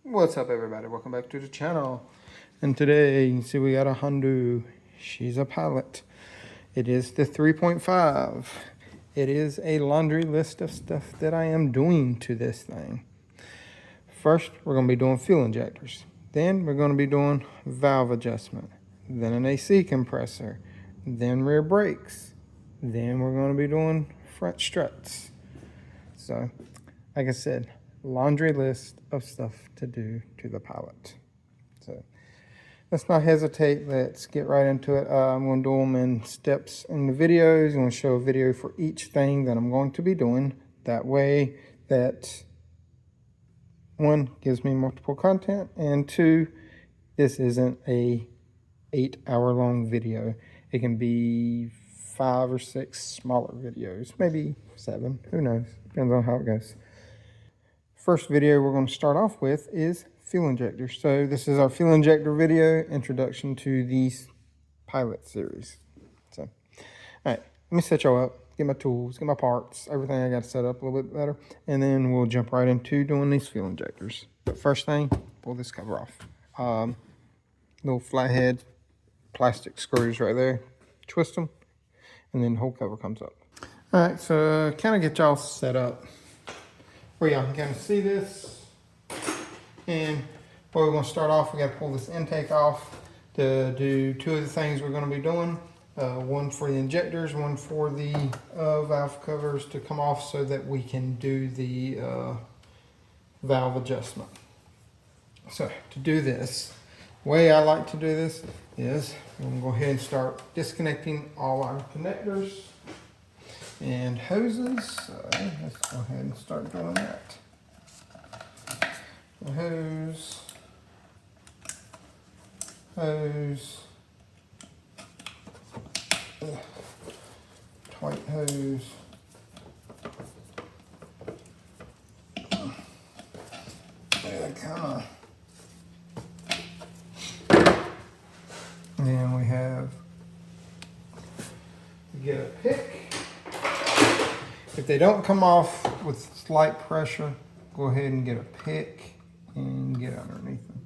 What's up, everybody? Welcome back to the channel. And today you can see we got a Honda. She's a Pilot. It is the 3.5. It is a laundry list of stuff that I am doing to this thing. First, we're going to be doing fuel injectors. Then we're going to be doing valve adjustment. Then an AC compressor. Then rear brakes. Then we're going to be doing front struts. So, like I said, laundry list of stuff to do to the Pilot. So let's not hesitate. Let's get right into it. I'm going to do them in steps in the videos. I'm going to show a video for each thing that I'm going to be doing. That way that one, gives me multiple content, and two, this isn't a 8-hour long video. It can be 5 or 6 smaller videos, maybe 7, who knows, depends on how it goes. First video we're going to start off with is fuel injectors. So this is our fuel injector video, introduction to these Pilot series. So, all right, let me set y'all up, get my tools, get my parts, everything I got to set up a little bit better, and then we'll jump right into doing these fuel injectors. But first thing, pull this cover off. Little flathead plastic screws right there, twist them, and then the whole cover comes up. All right, so kind of get y'all set up where y'all can kind of see this. And where we're going to start off, we got to pull this intake off to do 2 of the things we're going to be doing. One for the injectors, one for the valve covers to come off so that we can do the valve adjustment. So to do this, the way I like to do this is I'm going to go ahead and start disconnecting all our connectors and hoses. So let's go ahead and start doing that. The hose, tight hose, and kind of. Then we have to get a pick. If they don't come off with slight pressure, go ahead and get a pick and get underneath them.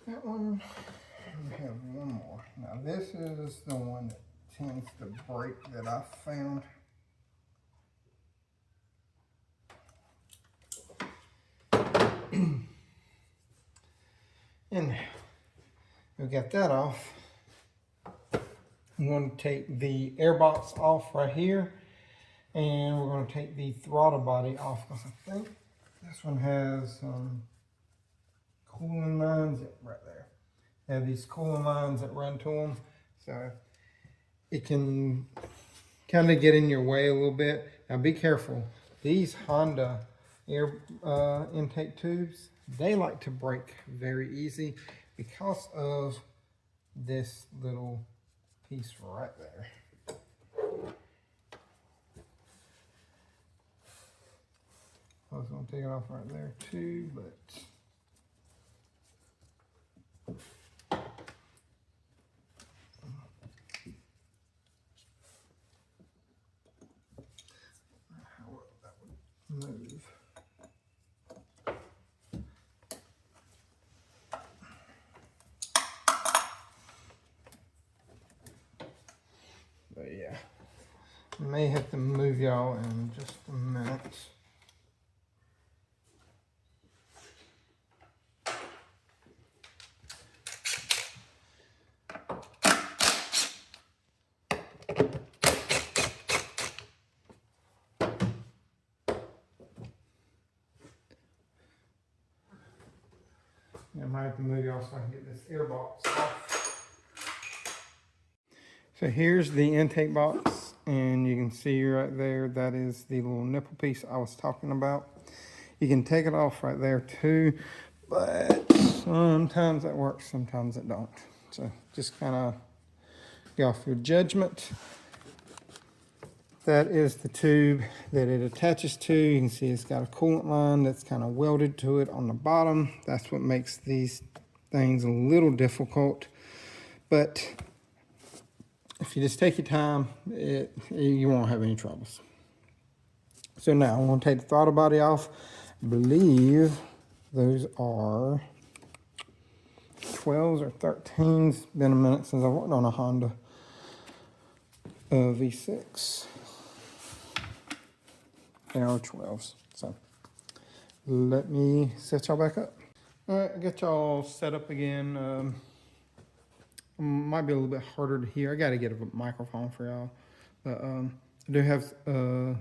That one, we have one more. Now this is the one that tends to break that I found. And we got that off. I'm going to take the air box off right here, and we're going to take the throttle body off because I think this one has cooling lines right there. They have these cooling lines that run to them, so it can kind of get in your way a little bit. Now be careful. These Honda air intake tubes, they like to break very easy because of this little piece right there. I was going to take it off right there too, but how that would move. But yeah, I may have to move y'all in just a minute. I might have to move y'all so I can get this air box off. So here's the intake box, and you can see right there, that is the little nipple piece I was talking about. You can take it off right there too, but sometimes that works, sometimes it don't. So just kind of get off your judgment. That is the tube that it attaches to. You can see it's got a coolant line that's kind of welded to it on the bottom. That's what makes these things a little difficult. But if you just take your time, you won't have any troubles. So now I'm going to take the throttle body off. I believe those are 12s or 13s. Been a minute since I worked on a Honda V6. They are 12s. So let me set y'all back up. All right, I got y'all set up again. Might be a little bit harder to hear. I got to get a microphone for y'all. But I do have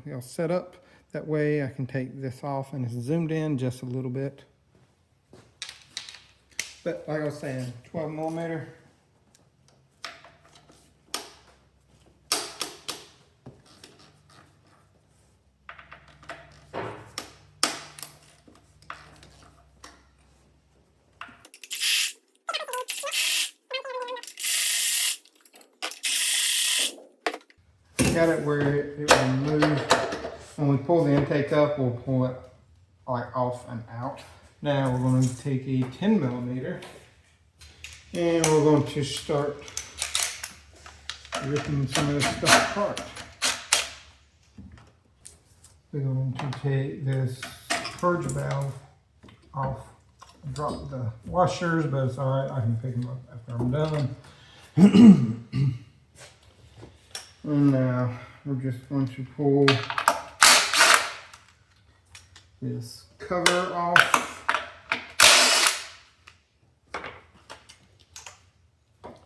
y'all set up. That way I can take this off and it's zoomed in just a little bit. But like I was saying, 12 millimeter. Got it where it will move. When we pull the intake up, we'll pull it like off and out. Now we're going to take a 10 millimeter and we're going to start ripping some of this stuff apart. We're going to take this purge valve off, drop the washers, but it's alright, I can pick them up after I'm done. And now we're just going to pull this cover off.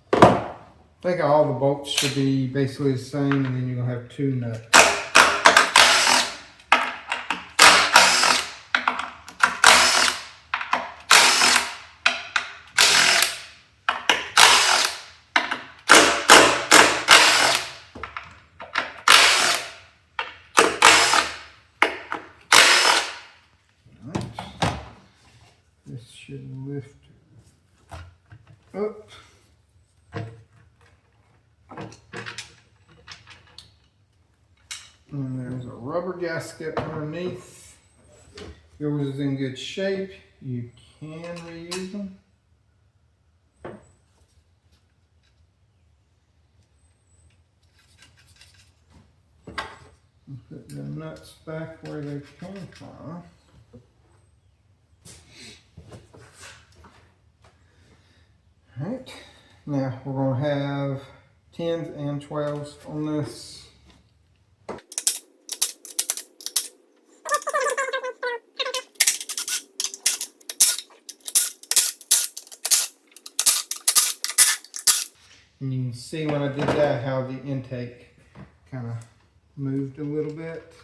I think all the bolts should be basically the same, and then you're going to have 2 nuts. This should lift up. And there's a rubber gasket underneath. Yours is in good shape. You can reuse them. And put the nuts back where they came from. Alright, now we're going to have 10s and 12s on this. And you can see when I did that how the intake kind of moved a little bit.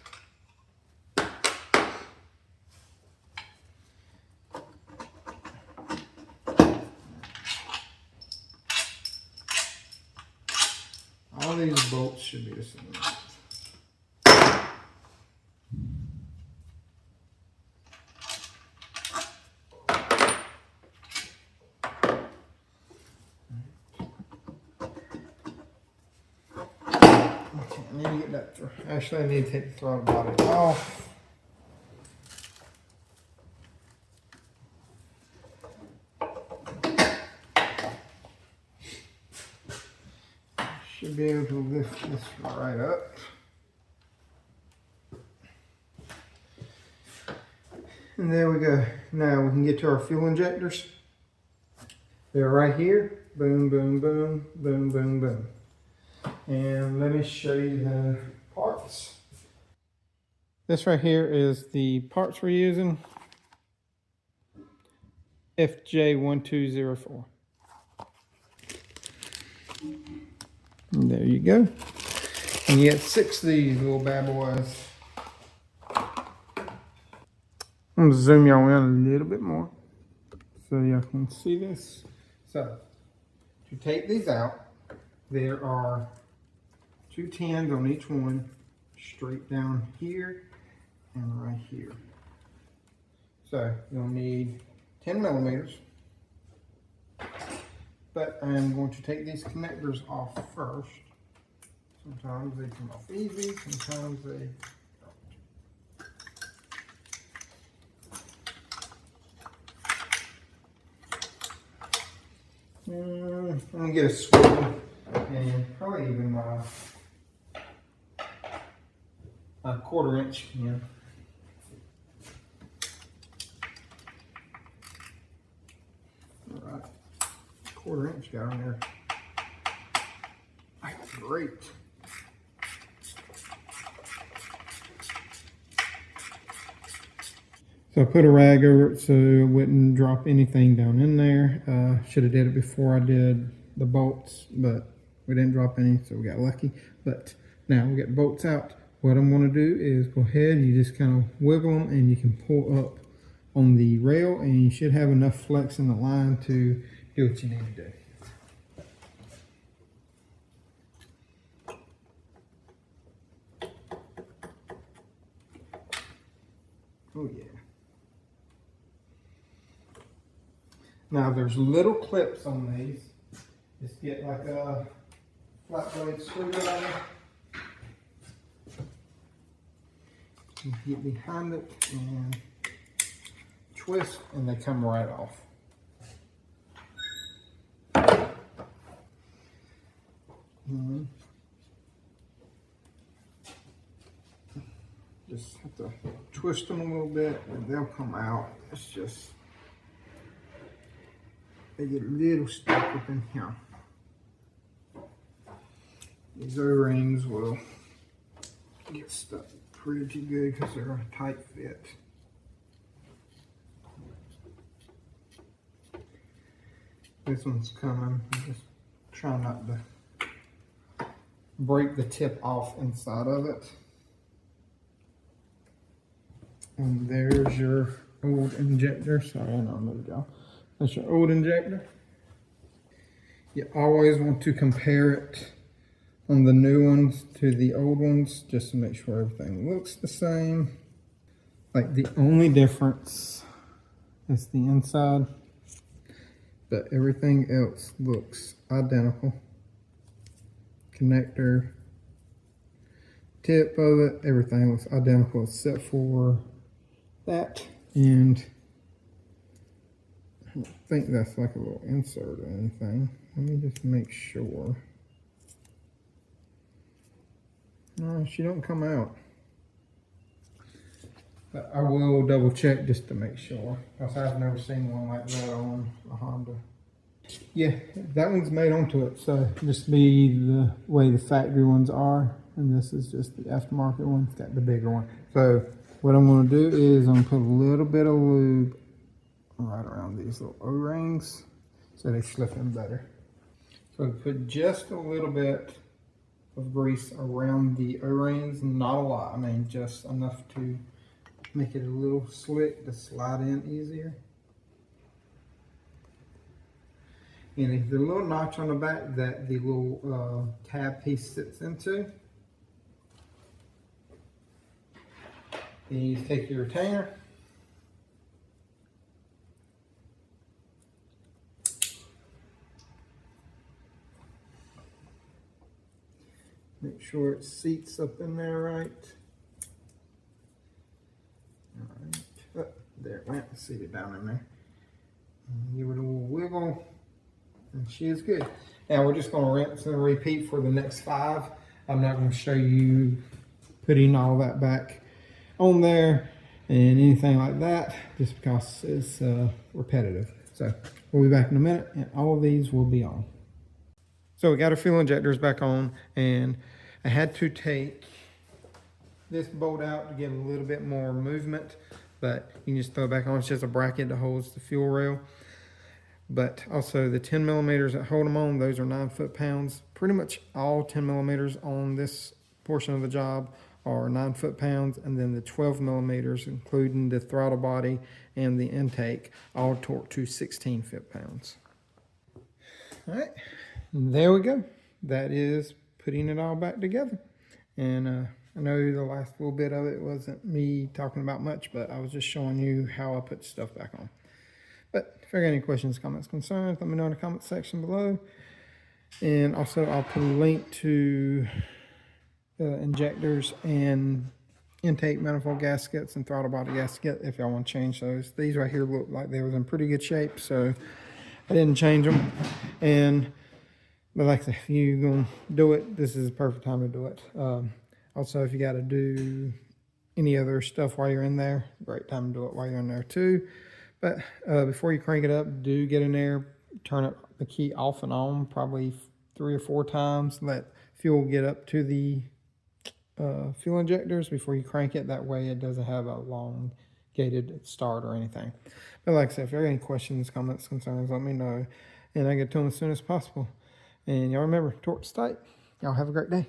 All these bolts should be the same. Okay, I need to get that through. Actually, I need to take the throttle body off. Should be able to lift this right up. And there we go. Now we can get to our fuel injectors. They're right here. Boom, boom, boom, boom, boom, boom. And let me show you the parts. This right here is the parts we're using. FJ1204. And there you go. And you get 6 of these little bad boys. I'm gonna zoom y'all in a little bit more so y'all can see this. So, to take these out, there are 2 10s on each one, straight down here and right here. So, you'll need 10 millimeters. But I'm going to take these connectors off first. Sometimes they come off easy, sometimes they don't. I'm going to get a swivel and probably even my a 1/4 inch. Yeah. All right, 1/4 inch got on there. That's great. So I put a rag over it so it wouldn't drop anything down in there. Should have did it before I did the bolts, but we didn't drop any, so we got lucky. But now we got the bolts out. What I'm going to do is go ahead, you just kind of wiggle them and you can pull up on the rail and you should have enough flex in the line to do what you need to do. Oh yeah. Now there's little clips on these. Just get like a flat blade screwdriver. You get behind it and twist and they come right off. Just have to twist them a little bit and they'll come out. It's just, they get a little stuck up in here. These O-rings will get stuck pretty good because they're a tight fit. This one's coming. Just try not to break the tip off inside of it. And there's your old injector. Sorry, I know I moved y'all. That's your old injector. You always want to compare it on the new ones to the old ones just to make sure everything looks the same. Like the only difference is the inside, but everything else looks identical. Connector, tip of it, everything looks identical except for that, and I don't think that's like a little insert or anything. Let me just make sure. No, she don't come out. But I will double check just to make sure, because I've never seen one like that on a Honda. Yeah, that one's made onto it, so just be the way the factory ones are, and this is just the aftermarket one. It's got the bigger one. So what I'm going to do is I'm going to put a little bit of lube right around these little O-rings so they slip in better. So put just a little bit of grease around the O-rings, not a lot. I mean, just enough to make it a little slick to slide in easier. And the little notch on the back that the little tab piece sits into. Then you take your retainer. Make sure it seats up in there right. All right. Oh, there it went. Seat it down in there. And give it a little wiggle. And she is good. Now we're just going to rinse and repeat for the next 5. I'm not going to show you putting all that back on there and anything like that, just because it's repetitive. So we'll be back in a minute and all of these will be on. So we got our fuel injectors back on, and I had to take this bolt out to get a little bit more movement, but you can just throw it back on. It's just a bracket that holds the fuel rail. But also the 10 millimeters that hold them on, those are 9 foot-pounds. Pretty much all 10 millimeters on this portion of the job are 9 foot-pounds, and then the 12 millimeters, including the throttle body and the intake, all torqued to 16 foot-pounds. All right, there we go. That is putting it all back together. And I know the last little bit of it wasn't me talking about much, but I was just showing you how I put stuff back on. But if you got any questions, comments, concerns, let me know in the comment section below. And also I'll put a link to injectors and intake manifold gaskets and throttle body gasket if y'all want to change those. These right here look like they was in pretty good shape, so I didn't change them. But like I said, if you're gonna do it, this is the perfect time to do it. Also, if you got to do any other stuff while you're in there, great time to do it while you're in there too. But before you crank it up, do get in there, turn the key off and on probably 3 or 4 times. Let fuel get up to the fuel injectors before you crank it. That way it doesn't have a long gated start or anything. But like I said, if you have any questions, comments, concerns, let me know. And I get to them as soon as possible. And y'all remember, torque's tight. Y'all have a great day.